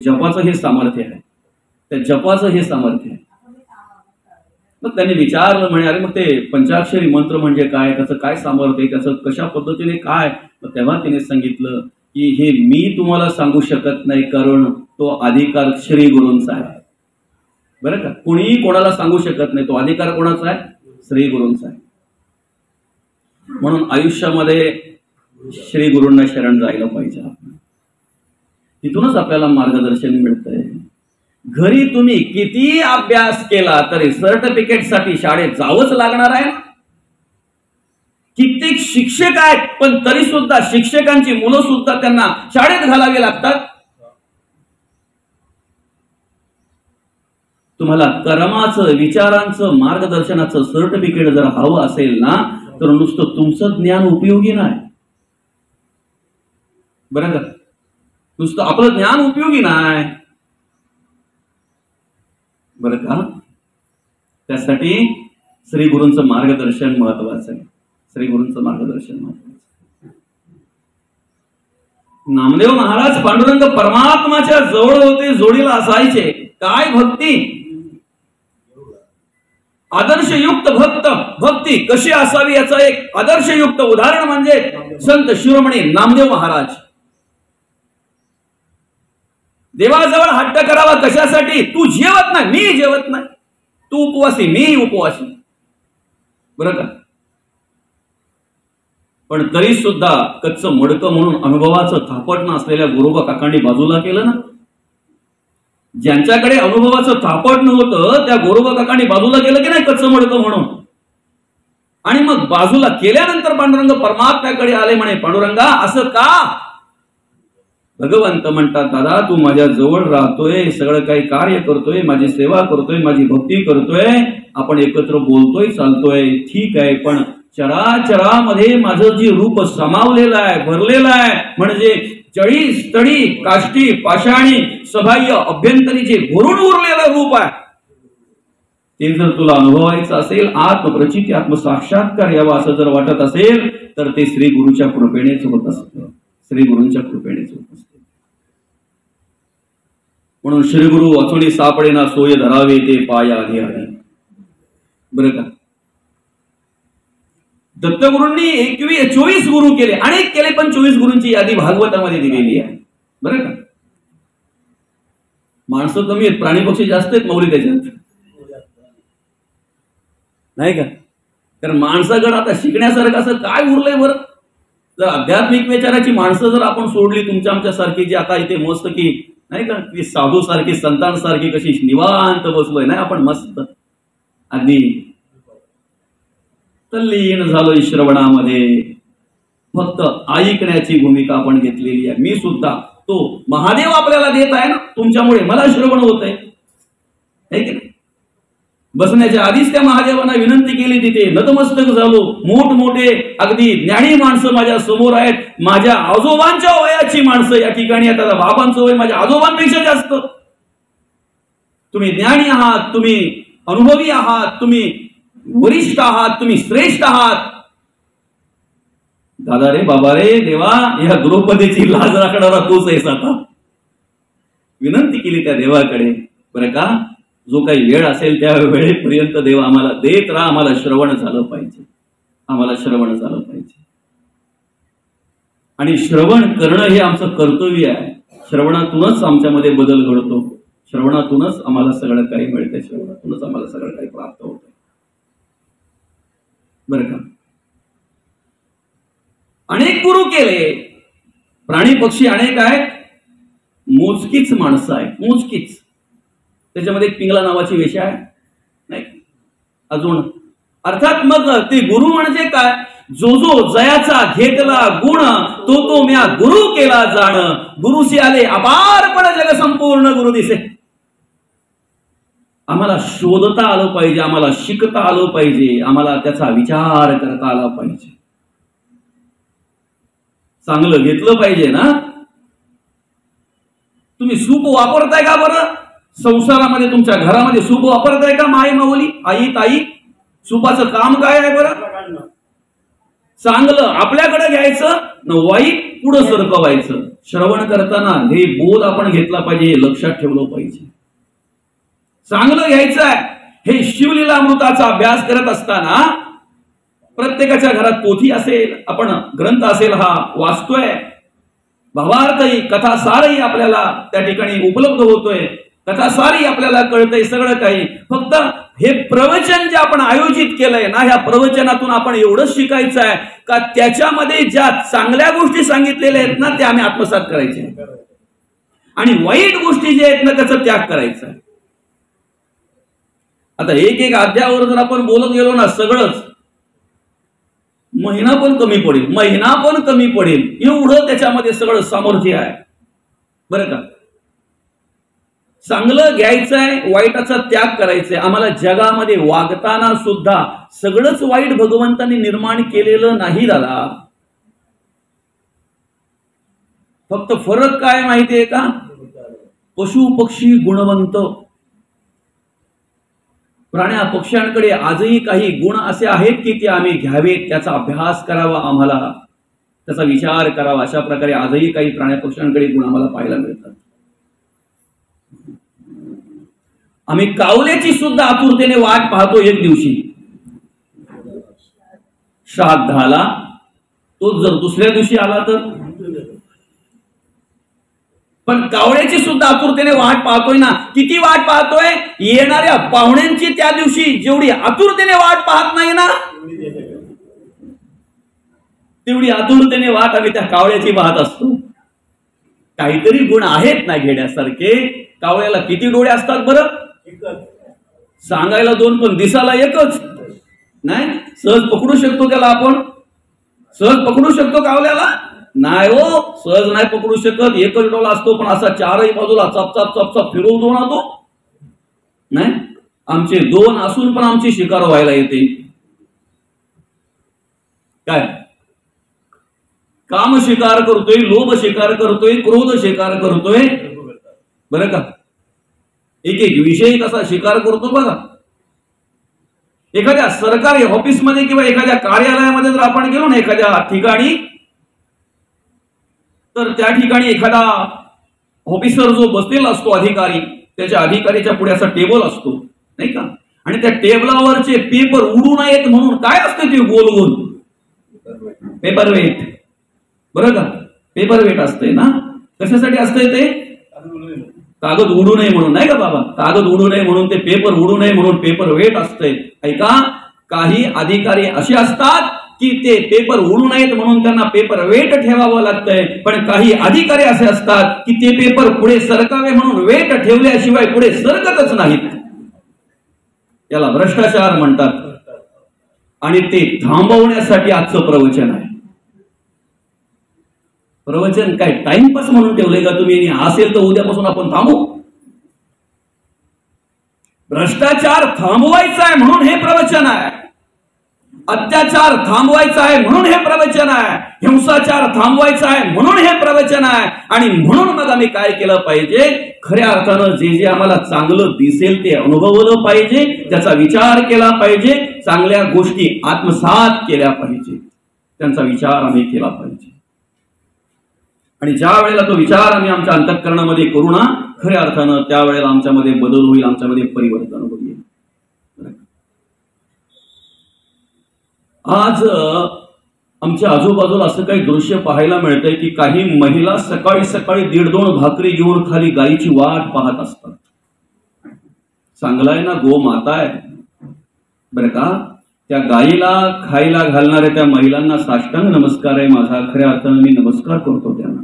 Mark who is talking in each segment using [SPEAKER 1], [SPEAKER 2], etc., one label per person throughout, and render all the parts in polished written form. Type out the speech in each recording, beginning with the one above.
[SPEAKER 1] जपाचं हे सामर्थ्य आहे, त्या जपाचं हे सामर्थ्य आहे. मग त्यांनी विचारलं, म्हणे अरे मग ते पंचाक्षरी मंत्र म्हणजे काय, त्याचं काय सामर्थ्य आहे, त्याचं कशा पद्धतीने काय. मग तेव्हा तिने सांगितलं की हे मी तुम्हाला सांगू शकत नाही, कारण तो अधिकार श्री गुरूंचा आहे. बरं का, कोणीही कोणाला सांगू शकत नाही, तो अधिकार कोणाचा आहे, श्री गुरूंचा आहे. म्हणून आयुष्यामध्ये श्री गुरूंना शरण जायला पाहिजे. तिथूनच आपल्याला मार्गदर्शन मिळतंय. घरी तुम्ही किती अभ्यास केला तरी सर्टिफिकेटसाठी शाळेत जावंच लागणार आहे. कित्येक शिक्षक आहेत, पण तरी सुद्धा शिक्षकांची मुलं सुद्धा त्यांना शाळेत घालावी लागतात. तुम्हाला कर्माचं, विचारांचं, मार्गदर्शनाचं सर्टिफिकेट जर हवं असेल ना, तर नुसतं तुमचं ज्ञान उपयोगी नाही. बरं का, नुसतं आपलं ज्ञान उपयोगी नाही. बरं का, त्यासाठी श्री गुरूंचं मार्गदर्शन महत्वाचं आहे. श्री गुरूंचं मार्गदर्शन महत्वाचं. नामदेव महाराज पांडुरंग परमात्माच्या जवळ होते, जोडीला असायचे. काय भक्ती, आदर्शयुक्त भक्त. भक्ती कशी असावी याचं एक आदर्शयुक्त उदाहरण म्हणजे संत शिरोमणी नामदेव महाराज. देवाजवळ हट्ट करावा कशासाठी, तू जेवत नाही मी जेवत नाही, तू उपवासी मी उपवासी. बरं का, पण तरी सुद्धा कच्चं मडकं म्हणून अनुभवाचं थापटणं असलेल्या गुरुबा काकांनी बाजूला केलं ना. ज्यांच्याकडे अनुभवाचं थापट नव्हतं त्या गोरोबा काकांनी बाजूला केलं की नाही कच्चं मडकं म्हणून. आणि मग बाजूला केल्यानंतर पांडुरंग परमात्म्याकडे आले, म्हणे पांडुरंगा असं का. भगवंत म्हणतात, दादा तू माझ्या जवळ राहतोय, सगळं काही कार्य करतोय, माझी सेवा करतोय, माझी भक्ती करतोय, आपण एकत्र बोलतोय चालतोय, ठीक आहे, पण चराचरामध्ये माझं जे रूप सामावलेलं आहे, भरलेलं आहे, म्हणजे जळी स्थळी काष्टी पाषाणी सबाह्य अभ्यंतरी जे भरून उरलेलं रूप आहे, ते जर तुला अनुभवायचं असेल, आत्मप्रचिती आत्मसाक्षात्कार यावा असं जर वाटत असेल, तर ते श्री गुरुच्या कृपेनेच होत असतं. श्री गुरूंच्या कृपेनेच होत असते. म्हणून श्री गुरु वाचोनी सापडेना सोय धरावे ते पाय आधी आधी. बरं का, दत्तगुरूंनी 24 गुरु केले, अनेक केले, पण 24 गुरूंची यादी भागवतामध्ये दिलेली आहे. बरं का, माणसं कमी आहेत, प्राणी पक्षी जास्त आहेत मौली त्याच्यात, नाही का. कारण माणसाकडे आता शिकण्यासारखं असं काय उरलंय बरं. जर आध्यात्मिक विचाराची माणसं जर आपण सोडली, तुमच्या आमच्या सारखी जी आता इथे मस्त की नाही का, ती साधू सारखी संतांसारखी कशी निवांत बसलोय नाही आपण, मस्त अगदी तल्लीन झालोय श्रवणामध्ये, फक्त ऐकण्याची भूमिका आपण घेतलेली आहे. मी सुद्धा तो महादेव आपल्याला देत आहे ना, तुमच्यामुळे मला श्रवण होत आहे की नाही. बसण्याच्या आधीच त्या महादेवांना विनंती केली, तिथे नतमस्तक झालो. मोठमोठे अगदी ज्ञानी माणसं माझ्या समोर आहेत, माझ्या आजोबांच्या वयाची माणसं या ठिकाणी आहेत. बाबांचं वय माझ्या आजोबांपेक्षा जास्त. तुम्ही ज्ञानी आहात, तुम्ही अनुभवी आहात, तुम्ही वरिष्ठ आहात, तुम्ही श्रेष्ठ आहात. दादा रे बाबा रे देवा, या द्रौपदीची लाज राखणारा तोच आहेस. आता विनंती केली त्या देवाकडे, बरं का, जो काही वेळ असेल त्या वेळेपर्यंत देव आम्हाला देत राहा, आम्हाला श्रवण झालं पाहिजे, आम्हाला श्रवण झालं पाहिजे. आणि श्रवण करणं हे आमचं कर्तव्य आहे. श्रवणातूनच आमच्यामध्ये बदल घडतो, श्रवणातूनच आम्हाला सगळं काही मिळतं, श्रवणातूनच आम्हाला सगळं काही प्राप्त होतं. बरं का, अनेक गुरु केले, प्राणी पक्षी अनेक आहेत, मोजकीच माणसं आहेत, मोजकीच. त्याच्यामध्ये एक पिंगला नावाची वेश्या आहे नाही अजून. अर्थात मग ते गुरु म्हणजे काय, जो जो जयाचा घेतला गुण, तो म्या गुरु केला जाण. गुरुशी आले अपारपण जग संपूर्ण गुरु दिसे. आम्हाला शोधता आलं पाहिजे, आम्हाला शिकता आलं पाहिजे, आम्हाला त्याचा विचार करता आला पाहिजे. चांगलं घेतलं पाहिजे ना. तुम्ही सूप वापरताय का बरं संसारामध्ये, तुमच्या घरामध्ये सूप वापरताय का माई माऊली, आई ताई. सुपाचं काम काय आहे बरं, चांगलं आपल्याकडे घ्यायचं न वाईट पुढं सरकवायचं. श्रवण करताना हे बोध आपण घेतला पाहिजे, हे लक्षात ठेवलं पाहिजे. चांगलं घ्यायचं आहे. हे शिवलीलामृताचा अभ्यास करत असताना प्रत्येकाच्या घरात पोथी असेल, आपण ग्रंथ असेल, हा वाचतोय, भावार्थही कथासारही आपल्याला त्या ठिकाणी उपलब्ध होतोय, कथासारही आपल्याला कळतंय सगळं काही. फक्त हे प्रवचन जे आपण आयोजित केलंय ना, ह्या प्रवचनातून आपण एवढंच शिकायचं आहे का त्याच्यामध्ये ज्या चांगल्या गोष्टी सांगितलेल्या आहेत ना त्या आम्ही आत्मसात करायच्या आणि वाईट गोष्टी ज्या आहेत ना त्याचा त्याग करायचा. आता एक एक अध्यायावर जर आपण बोलत गेलो ना सगळंच, महिना पण कमी पडेल, एवढं त्याच्यामध्ये सगळं सामर्थ्य आहे बरं का. चांगलं घ्यायचंय, वाईटाचा त्याग करायचंय. आम्हाला जगामध्ये वागताना सुद्धा सगळंच वाईट भगवंतांनी निर्माण केलेलं नाही दादा. फक्त फरक काय माहितीये का, पशु पक्षी गुणवंत, प्राण्या पक्ष्यांकडे आजही काही गुण असे आहेत की ते आम्ही घ्यावेत, त्याचा अभ्यास करावा, आम्हाला त्याचा विचार करावा. अशा प्रकारे आजही काही प्राण्या पक्ष्यांकडे गुण आम्हाला पाहायला मिळतात. आम्ही कावल्याची सुद्धा आतुरतेने वाट पाहतो. एक दिवशी श्राद्धाला, तो जर दुसऱ्या दिवशी आला तर, पण कावळ्याची सुद्धा आतुरतेने वाट पाहतोय ना. किती वाट पाहतोय, येणाऱ्या पाहुण्यांची त्या दिवशी जेवढी आतुरतेने वाट पाहत नाही ना तेवढी आतुरतेने वाट आम्ही त्या कावळ्याची पाहत असतो. काहीतरी गुण आहेत ना घेण्यासारखे. कावळ्याला किती डोळे असतात बरं, सांगायला दोन पण दिसायला एकच. नाही सहज पकडू शकतो त्याला, आपण सहज पकडू शकतो कावल्याला? नाही हो, सहज नाही पकडू शकत. एकच डोळा असतो पण असा चारही बाजूला चपचाप चपचाप फिरवतो ना तो. नाही, आमचे दोन असून पण आमची शिकार व्हायला येते. काय काम शिकार करतोय, लोभ शिकार करतोय, क्रोध शिकार करतोय बरं का. एक एक विषय कसा शिकार करतो बघा. एखाद्या सरकारी ऑफिसमध्ये किंवा एखाद्या कार्यालयामध्ये जर आपण गेलो ना एखाद्या ठिकाणी, तर त्या ठिकाणी एखादा ऑफिसर जो बसलेला असतो अधिकारी, त्याच्या अधिकारीच्या पुढे असा टेबल असतो नाही का, आणि त्या टेबलावरचे पेपर उडू नयेत म्हणून काय असते ते गोल गोल पेपर वेट बरं का. पेपर वेट असते ना, कशासाठी असते ते, कागद उडू नये म्हणून नाही का बाबा, कागद उडू नये म्हणून, ते पेपर उडू नये म्हणून पेपर वेट असते. ऐका, काही अधिकारी असे असतात की ते पेपर उडू नयेत म्हणून त्यांना पेपर वेट ठेवावं लागतंय, पण काही अधिकारी असे असतात की ते पेपर पुढे सरकावे म्हणून वेट ठेवल्याशिवाय पुढे सरकतच नाहीत. याला भ्रष्टाचार म्हणतात आणि ते थांबवण्यासाठी आजचं प्रवचन आहे. प्रवचन काय टाइमपास म्हणून ठेवले का तुम्ही? असेल तर उद्यापासून आपण थांबू. भ्रष्टाचार थांबवायचा आहे म्हणून हे प्रवचन आहे, अत्याचार थांबवायचा आहे म्हणून हे प्रवचन आहे, हिंसाचार थांबवायचा आहे म्हणून हे प्रवचन आहे. आणि म्हणून मग आम्ही काय केलं पाहिजे, खऱ्या अर्थानं जे जे आम्हाला चांगलं दिसेल ते अनुभवलं पाहिजे, त्याचा विचार केला पाहिजे, चांगल्या गोष्टी आत्मसात केल्या पाहिजे, त्यांचा विचार आम्ही केला पाहिजे. आणि ज्या वेळेला तो विचार आम्ही आमच्या अंतःकरणामध्ये करू ना, खऱ्या अर्थानं त्यावेळेला आमच्यामध्ये बदल होईल, आमच्यामध्ये परिवर्तन होईल. आज आमच्या आजूबाजूला असं काही दृश्य पाहायला मिळतंय की काही महिला सकाळी सकाळी 1.5-2 भाकरी घेऊन खाली गायीची वाट पाहत असतात. चांगलाय ना, गो माता आहे बरं का. त्या गायीला खायला घालणाऱ्या त्या महिलांना साष्टांग नमस्कार आहे माझा, खऱ्या अर्थानं मी नमस्कार करतो त्यांना.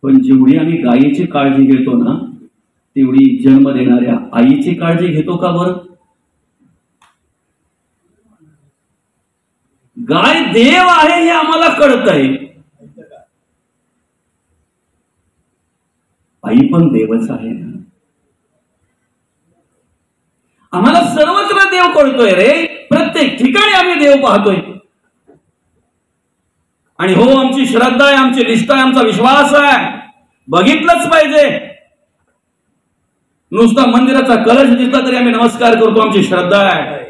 [SPEAKER 1] पण जेवढी आम्ही गायीची काळजी घेतो ना, तेवढी जन्म देणाऱ्या आईची काळजी घेतो का बरं? गाय देव आहे हे आम्हाला कळतंय, आई पण देवच आहे ना. आम्हाला सर्वत्र देव कळतोय रे, प्रत्येक ठिकाणी आम्ही देव पाहतोय. आणि हो, आमची श्रद्धा आहे, आमची निष्ठा आहे, आमचा विश्वास आहे, बघितलंच पाहिजे. नुसता मंदिराचा कलश दिसला तरी आम्ही नमस्कार करतो, आमची श्रद्धा आहे.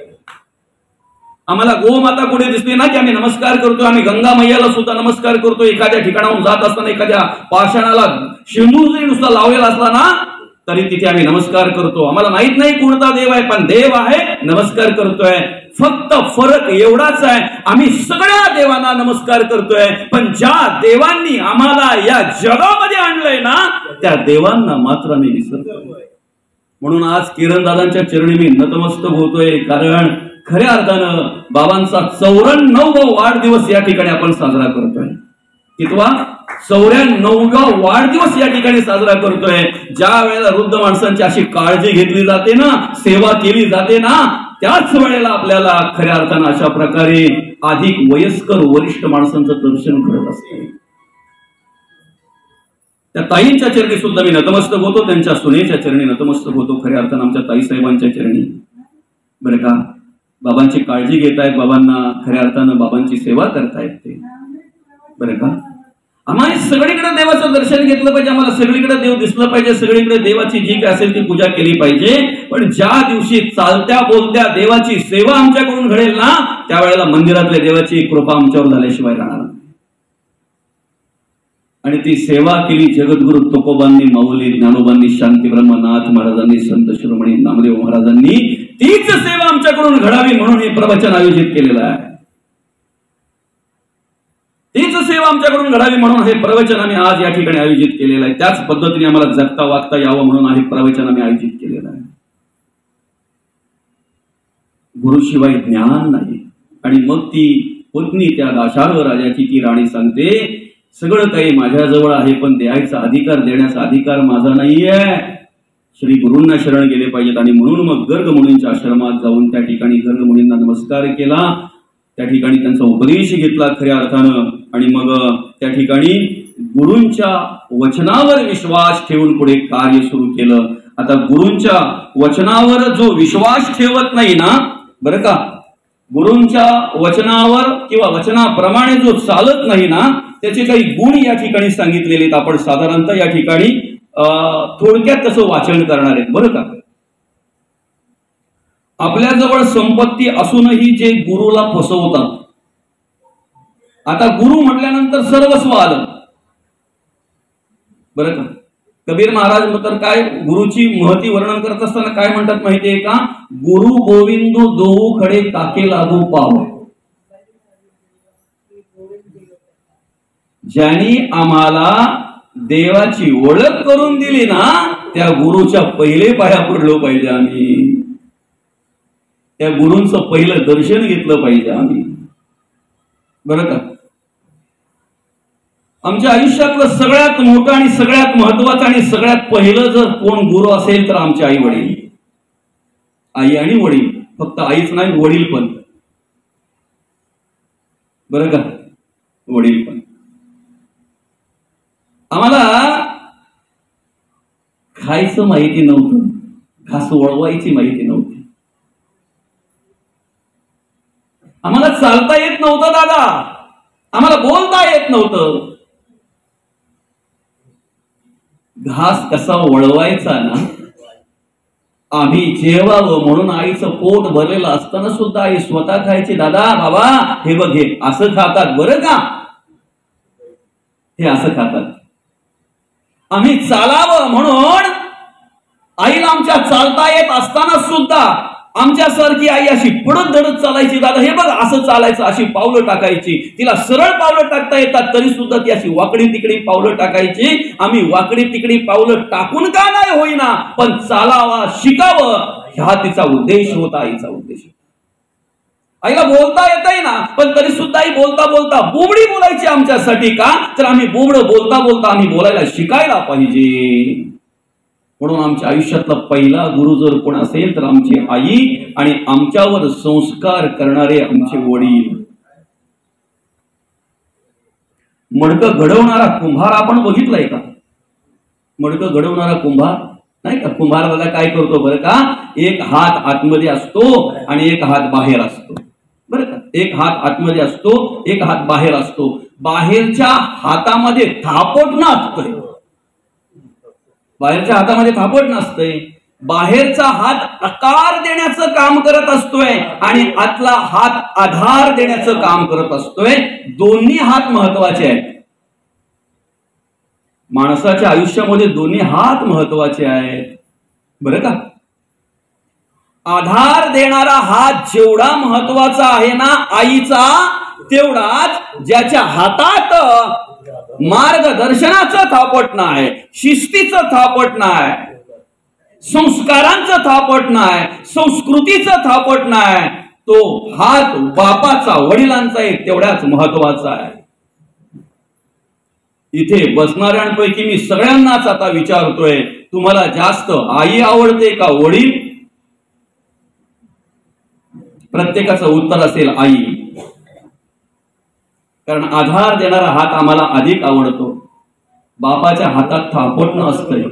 [SPEAKER 1] आम्हाला गोमाता कुठे दिसली ना की आम्ही नमस्कार करतो, आम्ही गंगा मैयाला सुद्धा नमस्कार करतो. एखाद्या ठिकाणाहून जात असताना एखाद्या पाषाणाला शेंदूर जरी नुसता लावलेला असला ना तरी तिथे आम्ही नमस्कार करतो. आम्हाला माहित नाही कोणता देव आहे, पण देव आहे, नमस्कार करतोय. फक्त फरक एवढाच आहे, आम्ही सगळ्या देवांना नमस्कार करतोय, पण ज्या देवांनी आम्हाला या जगामध्ये आणलंय ना त्या देवांना मात्र आम्ही विसरतोय. म्हणून आज किरणदादांच्या चरणी मी नतमस्तक होतोय, कारण खऱ्या अर्थानं बाबांचा 94वा वाढदिवस या ठिकाणी आपण साजरा करतोय. कितवा? 94वा वाढदिवस या ठिकाणी साजरा करतोय. ज्या वेळेला वृद्ध माणसांची अशी काळजी घेतली जाते ना, सेवा केली जाते ना, त्याच वेळेला आपल्याला खऱ्या अर्थानं अशा प्रकारे अधिक वयस्कर वरिष्ठ माणसांचं दर्शन घडत असते. त्या ताईंच्या चरणी सुद्धा मी नतमस्तक होतो, त्यांच्या सुनेच्या चरणी नतमस्तक होतो. खऱ्या अर्थानं आमच्या ताई साहेबांच्या चरणी, बरं का, बाबांची काळजी घेतायत, बाबांना खऱ्या अर्थानं बाबांची सेवा करतायत ते, बरं का. आम्हाला सगळीकडे देवाचं दर्शन घेतलं पाहिजे, आम्हाला सगळीकडे देव दिसलं पाहिजे, सगळीकडे देवाची जी काय असेल ती पूजा केली पाहिजे. पण ज्या दिवशी चालत्या बोलत्या देवाची सेवा आमच्याकडून घडेल ना त्यावेळेला मंदिरातल्या देवाची कृपा आमच्यावर झाल्याशिवाय राहणार नाही. आणि ती सेवा केली जगद्गुरु तुकोबांनी, माऊली, ज्ञानोबांनी, शांती ब्रह्मनाथ महाराजांनी, संत शिरोमणी नामदेव महाराजांनी. तीच सेवा आमच्याकडून घडावी म्हणून हे प्रवचन आयोजित केलेलं आहे. तीच सेवा आमच्याकडून घडावी म्हणून हे प्रवचन आम्ही आज या ठिकाणी आयोजित केलेलं आहे. त्याच पद्धतीने आम्हाला जगता वागता यावं म्हणून हे प्रवचन आम्ही आयोजित केलेलं आहे. गुरुशिवाय ज्ञान नाही. आणि मग ती पत्नी त्या दाशार्व राजाची ती राणी सांगते, सगळं काही माझ्याजवळ आहे, पण द्यायचा अधिकार, देण्याचा अधिकार माझा नाहीये. श्री गुरूंना शरण गेले पाहिजेत. आणि म्हणून मग गर्ग मुनींच्या आश्रमात जाऊन त्या ठिकाणी गर्ग मुनींना नमस्कार केला, त्या ठिकाणी त्यांचा उपदेश घेतला खऱ्या अर्थानं. आणि मग त्या ठिकाणी गुरूंच्या वचनावर विश्वास ठेवून पुढे कार्य सुरू केलं. आता गुरूंच्या वचनावर जो विश्वास ठेवत नाही ना, बरं का, गुरूंच्या वचनावर किंवा वचनाप्रमाणे जो चालत नाही ना त्याचे काही गुण या ठिकाणी सांगितलेले आहेत. आपण साधारणतः या ठिकाणी थोडक्यात त्याचं वाचन करणार आहेत, बरं का. आपल्याजवळ संपत्ती असूनही जे गुरुला फसवतात. आता गुरु म्हटल्यानंतर सर्वस्व आलं, बरं का. कबीर महाराज तर काय गुरुची महती वर्णन करत असताना काय म्हणतात माहितीये का? गुरु गोविंदू दोऊ खडे काके लागू पाव. ज्यांनी आम्हाला देवाची ओळख करून दिली ना त्या गुरुच्या पहिले पाया पडलो पाहिजे आम्ही, त्या गुरूंचं पहिलं दर्शन घेतलं पाहिजे आम्ही, बरं का. आमच्या आयुष्यातलं सगळ्यात मोठं आणि सगळ्यात महत्वाचं आणि सगळ्यात पहिलं जर कोण गुरु असेल तर आमचे आई वडील. आई आणि वडील, फक्त आईच नाही वडील पण, बरं का, वडील पण. आम्हाला खायचं माहिती नव्हतं, घास वळवायची माहिती नव्हती, आम्हाला चालता येत नव्हतं दादा, आम्हाला बोलता येत नव्हतं. घास कसा वळवायचा ना आम्ही जेवावं म्हणून आईचं पोट भरलेलं असताना सुद्धा आई स्वतः खायची. दादा बाबा हे बघ, हे असं खातात बरं का, हे असं खातात. आम्ही चालावं म्हणून आईला आमच्या चालता येत असताना सुद्धा आमच्यासारखी आई अशी पडत धडत चालायची. दादा हे बघ असं चालायचं, अशी पावलं टाकायची. तिला सरळ पावलं टाकता येतात तरी सुद्धा ती अशी वाकडी तिकडी पावलं टाकायची. आम्ही वाकडी तिकडी पावलं टाकून का नाही होईना पण चालावा शिकावं हा तिचा उद्देश होता, आईचा उद्देश. आईला बोलता येतंय ना पण तरी सुद्धा आई बोलता बोलता बोबडी बोलायची आमच्यासाठी. का तर आम्ही बोबडं बोलता बोलता आम्ही बोलायला शिकायला पाहिजे. म्हणून आमच्या आयुष्यातला पहिला गुरु जर कोण असेल तर आमची आई आणि आमच्यावर संस्कार करणारे आमचे वडील. मडकं घडवणारा कुंभार आपण बघितलंय का? मडकं घडवणारा कुंभार नाही का? कुंभार दादा काय करतो बरं का, एक हात आतमध्ये असतो आणि एक हात बाहेर असतो, बरं का. एक हात आतमध्ये असतो, एक हात बाहेर असतो. बाहेरच्या हातामध्ये थापट नसतंय, बाहेरच्या हातामध्ये थापट नसतंय. बाहेरचा हात आकार देण्याचं काम करत असतोय आणि आतला हात आधार देण्याचं काम करत असतोय. दोन्ही हात महत्वाचे आहेत. माणसाच्या आयुष्यामध्ये दोन्ही हात महत्वाचे आहेत बरं का. आधार देणारा हात जेवढा महत्वाचा आहे ना आईचा, तेवढाच ज्याच्या हातात मार्गदर्शनाचं थापट नाही, शिस्तीचं थापट नाही, संस्कारांचं थापट नाही, संस्कृतीचं थापट नाही, तो हात बापाचा, वडिलांचा एक तेवढाच महत्वाचा आहे. इथे बसणाऱ्यांपैकी मी सगळ्यांनाच आता विचारतोय, तुम्हाला जास्त आई आवडते का वडील? प्रत्येकाचं उत्तर असेल आई. कारण आधार देणारा हात आम्हाला अधिक आवडतो. बापाच्या हातात थापटणं असतंय.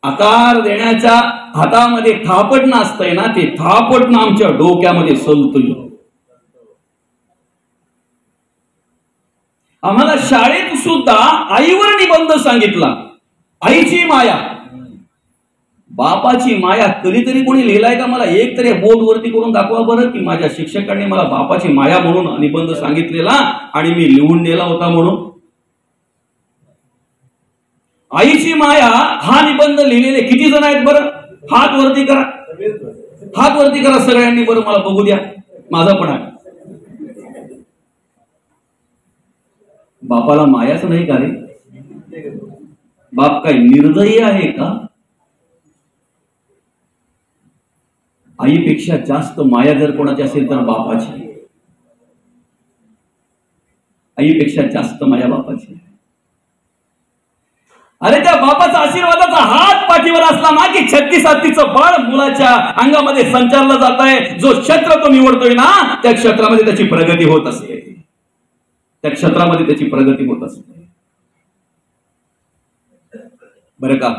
[SPEAKER 1] आकार देण्याच्या हातामध्ये थापटणं असतंय ना, ते थापटणं आमच्या डोक्यामध्ये सलतोय. आम्हाला शाळेत सुद्धा आईवर निबंध सांगितला. आईची माया, बापाची माया कधीतरी कोणी लिहिलाय का? मला एक तरी बोर्ड वरती करून दाखवा बरं, की माझ्या शिक्षकांनी मला बापाची माया म्हणून निबंध सांगितलेला आणि मी लिहून नेला होता म्हणून. आईची माया हा निबंध लिहिलेले किती जण आहेत बरं? हात वरती करा, हात वरती करा सगळ्यांनी बरं, मला बघू द्या. माझा पण आहे. बापाला मायाच नाही का रे? बाप काय निर्दयी आहे का? आईपेक्षा जास्त माया जर कोणाची असेल तर बापाची. आईपेक्षा जास्त माया बापाची. अरे त्या बापाचा आशीर्वादाचा हात पाठीवर असला ना की 36 बळ मुलाच्या अंगामध्ये संचारलं जात आहे. जो क्षेत्र तो निवडतोय ना, त्या क्षेत्रामध्ये त्याची प्रगती होत असते. त्या क्षेत्रामध्ये त्याची प्रगती होत असते बरं का.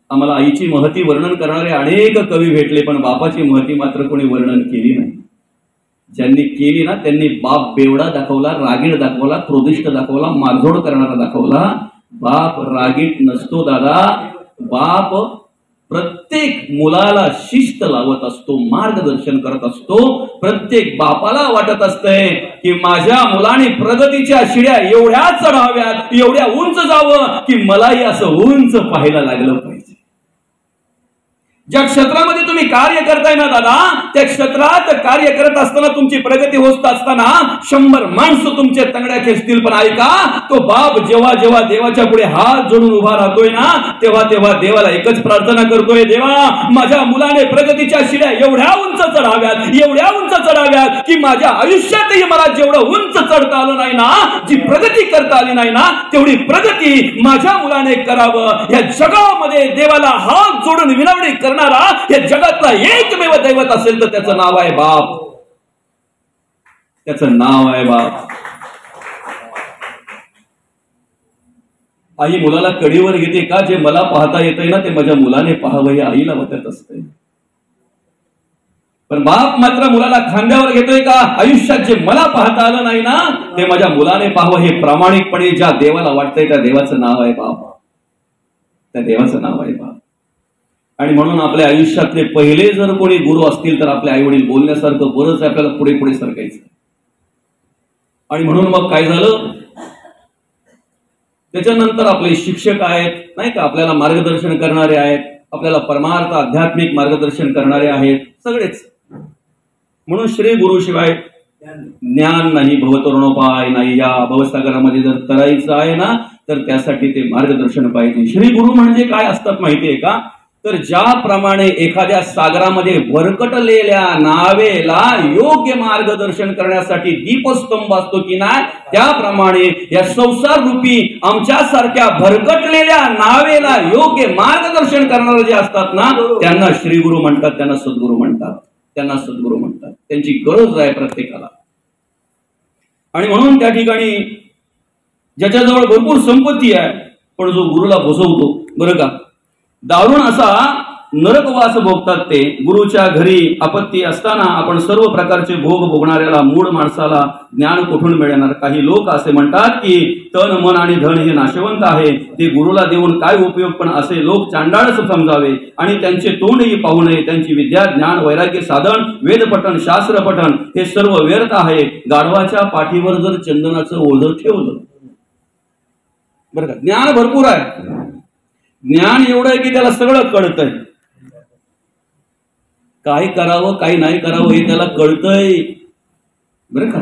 [SPEAKER 1] आम्हाला आईची महती वर्णन करणारे अनेक कवी भेटले, पण बापाची महती मात्र कोणी वर्णन केली नाही. ज्यांनी केली ना त्यांनी बाप बेवडा दाखवला, रागीट दाखवला, क्रोधिष्ट दाखवला, मारझोड करणारा दाखवला. बाप रागीट नसतो दादा. बाप प्रत्येक मुलाला शिस्त लावत असतो, मार्गदर्शन करत असतो. प्रत्येक बापाला वाटत असतंय की माझ्या मुलाने प्रगतीच्या शिड्या एवढ्या चढाव्यात, एवढ्या उंच जावं की मलाही असं उंच पाहायला लागलं पाहिजे. ज्या क्षेत्रामध्ये तुम्ही कार्य करताय ना दादा, त्या क्षेत्रात कार्य करत असताना तुमची प्रगती होत असताना 100 माणसं तुमच्या तंगड्या खेचतील, पण ऐका, तो बाप जेव्हा जेव्हा देवाच्या पुढे हात जोडून उभा राहतोय ना, तेव्हा तेव्हा देवाला एकच प्रार्थना करतोय, देवा माझ्या मुलाने प्रगतीच्या शिड्या एवढ्या उंच चढाव्यात, एवढ्या उंच चढाव्यात की माझ्या आयुष्यातही मला जेवढं उंच चढता आलं नाही ना, जी प्रगती करता आली नाही ना, तेवढी प्रगती माझ्या मुलाने करावं. या जगामध्ये देवाला हात जोडून विनवणी करणार या जगातला एकमेव दैवत असेल तर त्याचं नाव आहे बाप. त्याचं नाव आहे बाप. आई मुलाला कडीवर घेते का? जे मला पाहता येतंय ना ते माझ्या मुलाने पाहावं हे आईला वाटत असते. पण बाप मात्र मुलाला खांद्यावर घेतोय का? आयुष्यात जे मला पाहता आलं नाही ना ते माझ्या मुलाने पाहावं हे प्रामाणिकपणे ज्या देवाला वाटतंय त्या देवाचं नाव आहे बाप. त्या देवाचं नाव आहे बाप. आणि म्हणून आपल्या आयुष्यातले पहिले जर कोणी गुरु असतील तर आपले आई वडील बोलण्यासारखं बरंच आपल्याला पुढे पुढे सरकायचं. आणि म्हणून मग काय झालं, त्याच्यानंतर आपले शिक्षक आहेत नाही का, आपल्याला मार्गदर्शन करणारे आहेत, आपल्याला परमार्थ आध्यात्मिक मार्गदर्शन करणारे आहेत सगळेच. म्हणून श्री गुरु शिवाय ज्ञान नाही, भवतरुणोपाय नाही. या भवसागरामध्ये जर तरायचं आहे ना तर त्यासाठी ते मार्गदर्शन पाहिजे. श्री गुरु म्हणजे काय असतात माहितीये का? तर ज्याप्रमाणे एखाद्या सागरामध्ये भरकटलेल्या नावेला योग्य मार्गदर्शन करण्यासाठी दीपस्तंभ असतो की नाही, त्याप्रमाणे या संसार रूपी आमच्यासारख्या भरकटलेल्या नावेला योग्य मार्गदर्शन करणारे जे असतात ना त्यांना श्रीगुरु म्हणतात, त्यांना सद्गुरु म्हणतात, त्यांना सद्गुरु म्हणतात. त्यांची गरज आहे प्रत्येकाला. आणि म्हणून त्या ठिकाणी ज्याच्याजवळ भरपूर संपत्ती आहे पण जो गुरुला बसवतो बरं का, दारुण असा नरकवास भोगतात ते. गुरुच्या घरी आपत्ती असताना आपण सर्व प्रकारचे भोग भोगणाऱ्याला मूढ माणसाला ज्ञान कुठून मिळणार. काही लोक असे म्हणतात की तन मन आणि धन हे नाशवंत आहे, ते गुरुला देऊन काय उपयोग. पण असे लोक चांडाळच समजावे आणि त्यांचे तोंडही पाहू नये. त्यांची विद्या ज्ञान वैराग्य साधन वेदपठण शास्त्रपठण हे सर्व व्यर्थ आहे. गाढवाच्या पाठीवर जर चंदनाचं ओझं ठेवलं बरं का. ज्ञान भरपूर आहे, ज्ञान एवढं आहे की त्याला सगळं कळतंय. काय करावं काय नाही करावं हे त्याला कळतंय बरं का.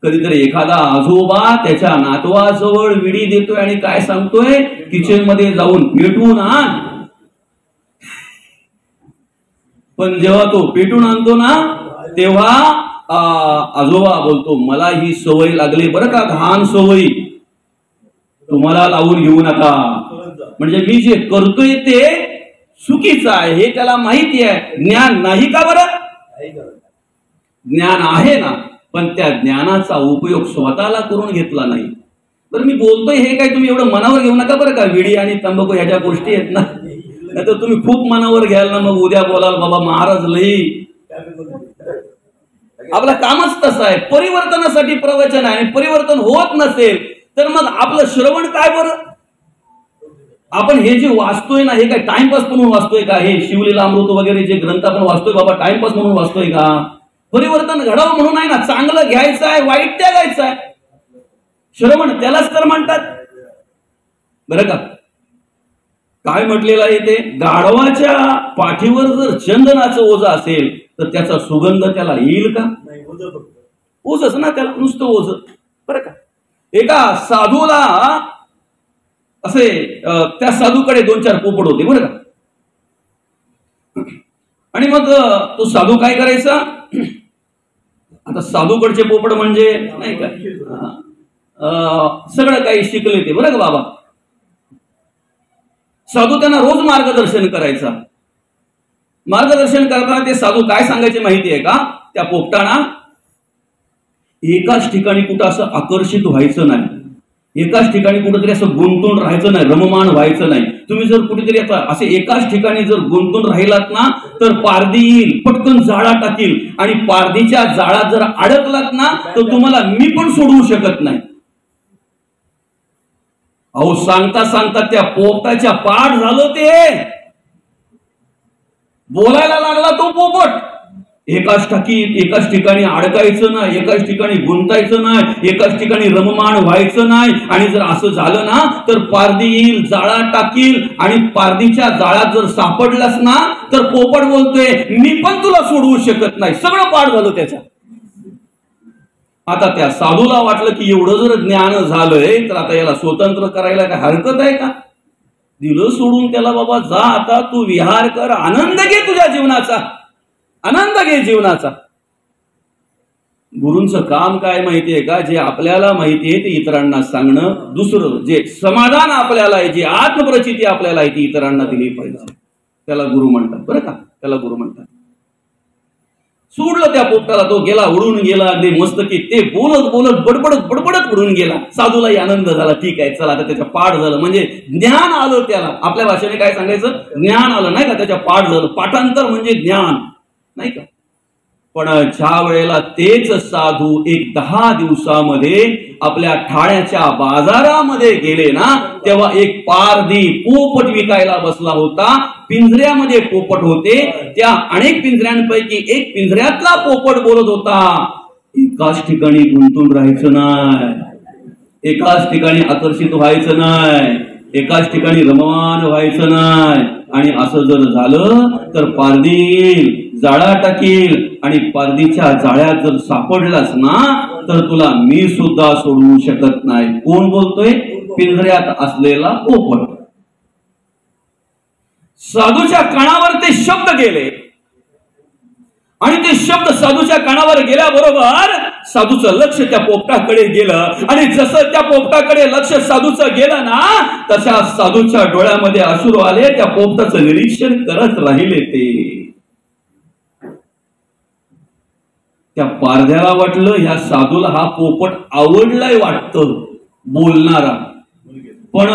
[SPEAKER 1] कधीतरी एखादा आजोबा त्याच्या नातवाजवळ विडी देतोय आणि काय सांगतोय, किचन मध्ये जाऊन पेटवून आण. पण जेव्हा तो पेटून आणतो ना तेव्हा आजोबा बोलतो मला ही सवय लागली बरं का, घाण सवयी तुम्हाला लावून घेऊ नका. म्हणजे मी जे करतोय ते चुकीचं आहे हे त्याला माहिती आहे. ज्ञान नाही का बरं, ज्ञान आहे ना, पण त्या ज्ञानाचा उपयोग स्वतःला करून घेतला नाही. बरं मी बोलतोय हे काय तुम्ही एवढं मनावर घेऊ नका बरं का. विडी आणि तंबाखू ह्याच्या गोष्टी आहेत ना, नाही तर तुम्ही खूप मनावर घ्याल ना, मग उद्या बोलाल बाबा महाराज लई. आपलं कामच तसं आहे, परिवर्तनासाठी प्रवचन आहे. परिवर्तन होत नसेल तर मग आपलं श्रवण काय बरं. आपण हे जे वाचतोय ना हे काय टाइमपास म्हणून वाचतोय का. हे शिवलीला अमृत वगैरे जे ग्रंथ आपण वाचतोय बाबा टाइमपास म्हणून वाचतोय का. परिवर्तन घडावं म्हणून आहे ना. चांगलं घ्यायचं आहे, वाईट त्यागायचं आहे. श्रवण त्यालाच तर म्हणतात बरं का. काय म्हटलेलं आहे ते, गाढवाच्या पाठीवर जर चंदनाचं ओझं असेल तर त्याचा सुगंध त्याला येईल का. ओझच ना त्याला, नुसतं ओझ बरं का. एका साधूला असे त्या साधूकडे 2-4 पोपट होते बरं का. आणि मग तो साधू काय करायचा, आता साधूकडचे पोपट म्हणजे नाही का सगळं काही शिकले ते बरं का बाबा. साधू त्यांना रोज मार्गदर्शन करायचा. मार्गदर्शन करताना ते साधू काय सांगायचे माहिती आहे का, त्या पोपटाना एकाच ठिकाणी कुठं असं आकर्षित व्हायचं नाही, एकाच ठिकाणी कुठेतरी असं गुंतून राहायचं नाही, रममाण व्हायचं नाही. तुम्ही जर कुठेतरी आता असे एकाच ठिकाणी जर गुंतून राहिलात ना तर पारधी येईल, पटकन जाळा टाकील. आणि पारधीच्या जाळात जर अडकलात ना तर तुम्हाला मी पण सोडवू शकत नाही. अहो सांगता सांगता त्या पोपटाच्या पाठ झालं ते, बोलायला लागला तो पोपट. एकाच ठिकाणी अडकायचं नाही, एकाच ठिकाणी गुंतायचं नाही, एकाच ठिकाणी रममाण व्हायचं नाही. आणि जर असं झालं ना तर पारधी येईल, जाळा टाकील. आणि पारधीच्या जाळात जर सापडलास ना तर पोपट बोलतोय मी पण तुला सोडवू शकत नाही. सगळं पाठ झालं त्याच्या. आता त्या साधूला वाटलं की एवढं जर ज्ञान झालंय तर आता याला स्वतंत्र करायला काय हरकत आहे का. दिलं सोडून त्याला, बाबा जा आता तू विहार कर, आनंद घे तुझ्या जीवनाचा, आनंद घे जीवनाचा. गुरूंचं काम काय माहितीये का, जे आपल्याला माहितीये ते इतरांना सांगणं. दुसरं जे समाधान आपल्याला आहे, जी आत्मप्रचिती आपल्याला आहे ती इतरांना दिली पाहिजे. त्याला गुरु म्हणतात बरं का, त्याला गुरु म्हणतात. सोडलं त्या पोपटाला, तो गेला, उडून गेला अगदी मस्त की. ते बोलत बोलत बडबडत उडून गेला. साधूलाही आनंद झाला, ठीक आहे चला आता त्याच्या पाठ झालं, म्हणजे ज्ञान आलं त्याला. आपल्या भाषेने काय सांगायचं, ज्ञान आलं नाही का, त्याच्या पाठ झालं. पाठांतर म्हणजे ज्ञान नाही का. पण ज्या वेळेला तेच साधू 10 दिवसामध्ये आपल्या ठाण्याच्या बाजारामध्ये गेले ना तेव्हा एक पारधी पोपट विकायला बसला होता. पिंजऱ्यामध्ये पोपट होते, त्या अनेक पिंजऱ्यांपैकी एक पिंजऱ्यातला पोपट बोलत होता एकाच ठिकाणी गुंतून राहायचं नाही, एकाच ठिकाणी आकर्षित व्हायचं नाही, एकाच ठिकाणी रममाण व्हायचं नाही. आणि असं जर झालं तर पारधी येईल, जाळा टाकील. आणि पारधीच्या जाळ्यात जर सापडलास ना तर तुला मी सुद्धा सोडवू शकत नाही. कोण बोलतोय, पिंजऱ्यात असलेला पोपट. साधूच्या कानावर ते शब्द गेले आणि ते शब्द साधूच्या कानावर गेल्याबरोबर साधूचं लक्ष त्या पोपटाकडे गेलं. आणि जसं त्या पोपटाकडे लक्ष साधूचं गेलं ना तशा साधूच्या डोळ्यामध्ये अश्रू आले. त्या पोपटाचं निरीक्षण करत राहिले ते. त्या पारध्याला वाटलं ह्या साधूला हा पोपट आवडलाय वाटतं बोलणारा. पण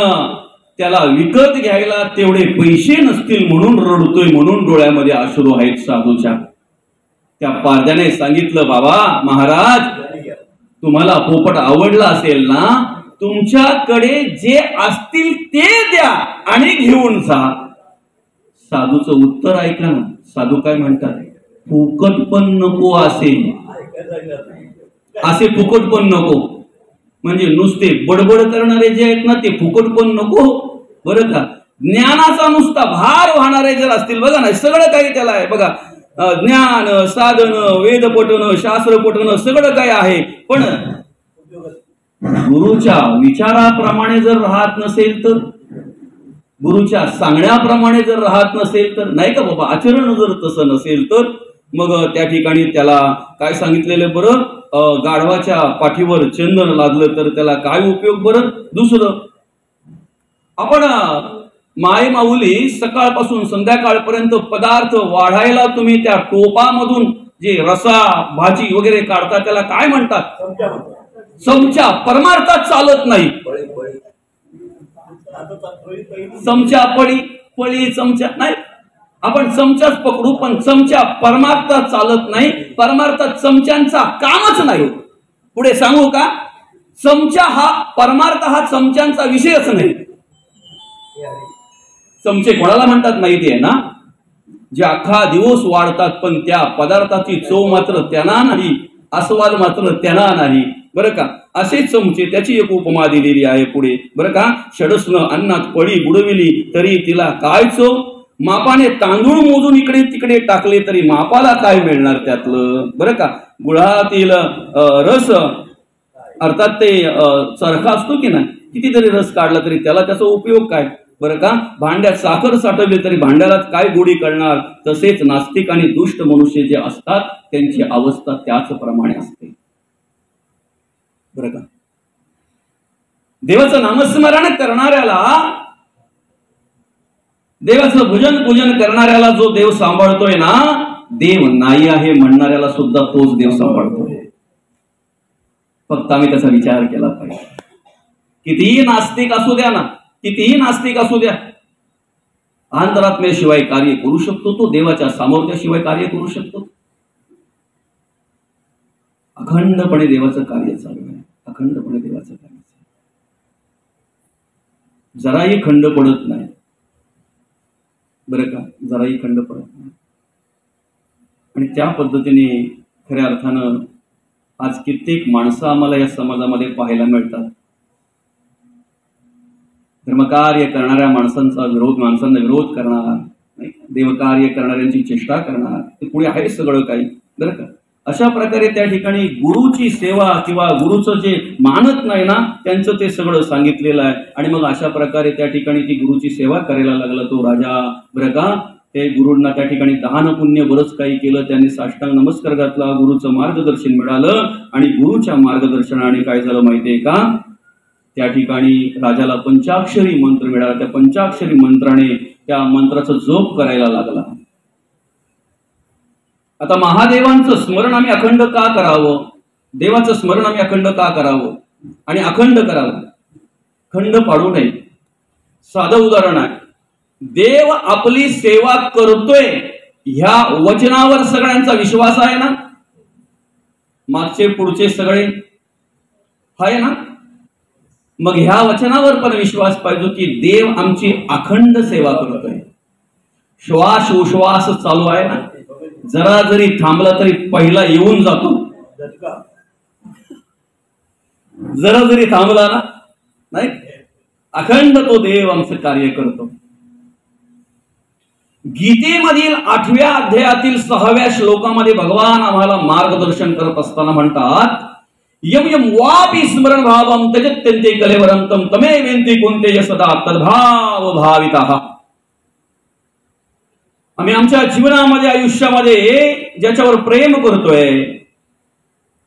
[SPEAKER 1] त्याला विकत घ्यायला तेवढे पैसे नसतील म्हणून रडतोय, म्हणून डोळ्यामध्ये अश्रू आहेत साधूच्या. त्या पारध्याने सांगितलं, बाबा महाराज, तुम्हाला पोपट आवडला असेल ना, तुमच्याकडे जे असतील ते द्या आणि घेऊन जा. साधूचं उत्तर ऐका ना. साधू काय म्हणतात? फुकट पण नको असे फुकट पण नको. म्हणजे नुसते बडबड करणारे जे आहेत ना, ते फुकट पण नको बरं का. ज्ञानाचा नुसता भार वाहणारे जर असतील, बघा ना, सगळं काही त्याला आहे बघा. ज्ञान, साधन, वेद पठण, शास्त्र पठण सगळं काय आहे, पण गुरुच्या विचाराप्रमाणे जर राहत नसेल तर, गुरुच्या सांगण्याप्रमाणे जर राहत नसेल तर, नाही का बाबा, आचरण जर तसं नसेल तर मग त्या ठिकाणी त्याला काय सांगितलेलं बरं? गाढवाच्या पाठीवर चंदन लादलं तर त्याला काय उपयोग बरं? दुसरं, आपण माय माऊली सकाळपासून संध्याकाळपर्यंत पदार्थ वाढायला तुम्ही त्या टोपामधून जे रसा भाजी वगैरे काढता त्याला काय म्हणतात? चमचा. परमार्थात चालत नाही. चमचा, पळी चमचा नाही. आपण चमचाच पकडू, पण चमचा परमार्थात चालत नाही. परमार्थात चमच्यांचा कामच नाही. पुढे सांगू का? चमचा हा परमार्थ, हा चमच्यांचा विषयच नाही. चमचे कोणाला म्हणतात माहिती आहे ना? जे अख्खा दिवस वाढतात पण त्या पदार्थाची चव मात्र त्यांना नाही, आस्वाद मात्र त्यांना नाही बरं का. असे चमचे, त्याची एक उपमा दिलेली आहे पुढे बरं का. षडसनं अन्नात पळी बुडविली तरी तिला काय चव, मापाने तांदूळ मोजून इकडे तिकडे टाकले तरी मापाला काय मिळणार त्यातलं बरं का. गुळातील रस अर्थात ते चरखा असतो की नाही, कितीतरी रस काढला तरी त्याला त्याचा उपयोग काय बरं का. भांड्यात साखर साठवली तरी भांड्याला काय गोडी करणार. तसेच नास्तिक आणि दुष्ट मनुष्य जे असतात त्यांची अवस्था त्याचप्रमाणे असते बरं का. देवाचं नामस्मरण करणाऱ्याला, देवाचं भजन पूजन करणाऱ्याला जो देव सांभाळतोय ना, देव नाही आहे म्हणणाऱ्याला सुद्धा तोच देव सांभाळतोय. फक्त आम्ही त्याचा विचार केला पाहिजे. कितीही नास्तिक असू द्या ना, कितीही नास्तिक असू द्या, अंतरात्म्याशिवाय कार्य करू शकतो तो, देवाच्या सामर्थ्याशिवाय कार्य करू शकतो. अखंडपणे देवाचं कार्य चालू आहे. अखंडपणे देवाचं कार्य जराही खंड पडत नाही बरं का. जराही खंड पडत नाही. आणि त्या पद्धतीने खऱ्या अर्थानं आज कित्येक माणसं आम्हाला या समाजामध्ये पाहायला मिळतात. धर्मकार्य करणाऱ्या माणसांचा विरोध, माणसांना विरोध करणार, देवकार्य करणाऱ्यांची चेष्टा करणार, ते पुढे आहे सगळं काही बरं का. अशा प्रकारे त्या ठिकाणी गुरुची सेवा किंवा गुरुचं जे मानत नाही ना त्यांचं ते सगळं सांगितलेलं आहे. आणि मग अशा प्रकारे त्या ठिकाणी ती गुरुची सेवा करायला लागला तो राजा बरं का. ते गुरूंना त्या ठिकाणी दान पुण्य बरंच काही केलं. त्यांनी साष्टांग नमस्कार घातला, गुरुचं मार्गदर्शन मिळालं आणि गुरुच्या मार्गदर्शनाने काय झालं माहितीये का, त्या ठिकाणी राजाला पंचाक्षरी मंत्र मिळाला. त्या पंचाक्षरी मंत्राने त्या मंत्राचं जप करायला लागला. आता महादेवांचं स्मरण आम्ही अखंड का करावं, देवाचं स्मरण आम्ही अखंड का करावं आणि अखंड करावं, खंड पाडू नये. साधं उदाहरण आहे, देव आपली सेवा करतोय ह्या वचनावर सगळ्यांचा विश्वास आहे ना, मागचे पुढचे सगळे आहे ना. मग ह्या वचनावर पण विश्वास पाहिजे की देव आमची अखंड सेवा करतोय. श्वास उश्वास चालू आहे ना, जरा जरी थांबला तरी पहिला येऊन जातो. जरा जरी थांबला ना, नाही, अखंड तो देव आमचं कार्य करतो. गीतेमधील 8व्या अध्यायातील 6व्या श्लोकामध्ये भगवान आम्हाला मार्गदर्शन करत असताना म्हणतात, यम यम वापी स्मरण भावम त्यजत्यन्ते कलेवरंतम तमे वेंती कोणते सदा तद्भाव भाविताः. आम्ही आमच्या जीवनामध्ये, आयुष्यामध्ये ज्याच्यावर प्रेम करतोय,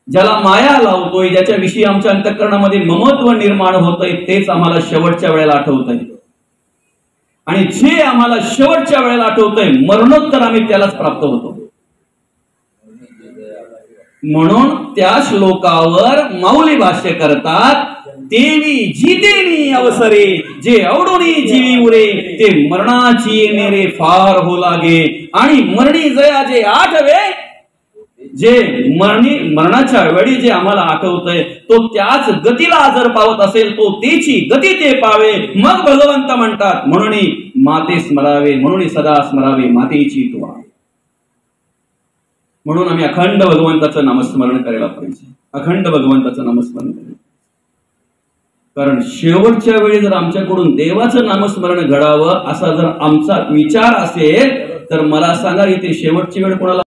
[SPEAKER 1] ज्याला माया लावतोय, ज्याच्याविषयी आमच्या अंतःकरणामध्ये ममत्व निर्माण होतंय, तेच आम्हाला शेवटच्या वेळेला आठवतंय. आणि जे आम्हाला शेवटच्या वेळेला आठवतंय, मरणोत्तर आम्ही त्यालाच प्राप्त होतो. म्हणून त्या श्लोकावर माऊली भाष्य करतात, देवी जितेनी अवसरे जे आवडोनी जीवी उरे ते मरणाची येणे रे फार हो लागे आणि मरणी जया जे आठवे जे मरणाच्या वेळी जे आम्हाला आठवतंय तो त्याच गतीला जर पावत असेल तो तेची गती ते पावे मग भगवंत म्हणतात म्हणून माते स्मरावे म्हणून सदा स्मरावे मातेची तुवा. म्हणून आम्ही अखंड भगवंताचं नामस्मरण करायला पाहिजे. अखंड भगवंताचं नामस्मरण करायला. कारण शेवटच्या वेळी जर आमच्याकडून देवाचं नामस्मरण घडावं असा जर आमचा विचार असेल तर मला सांगा इथे शेवटची वेळ कोणाला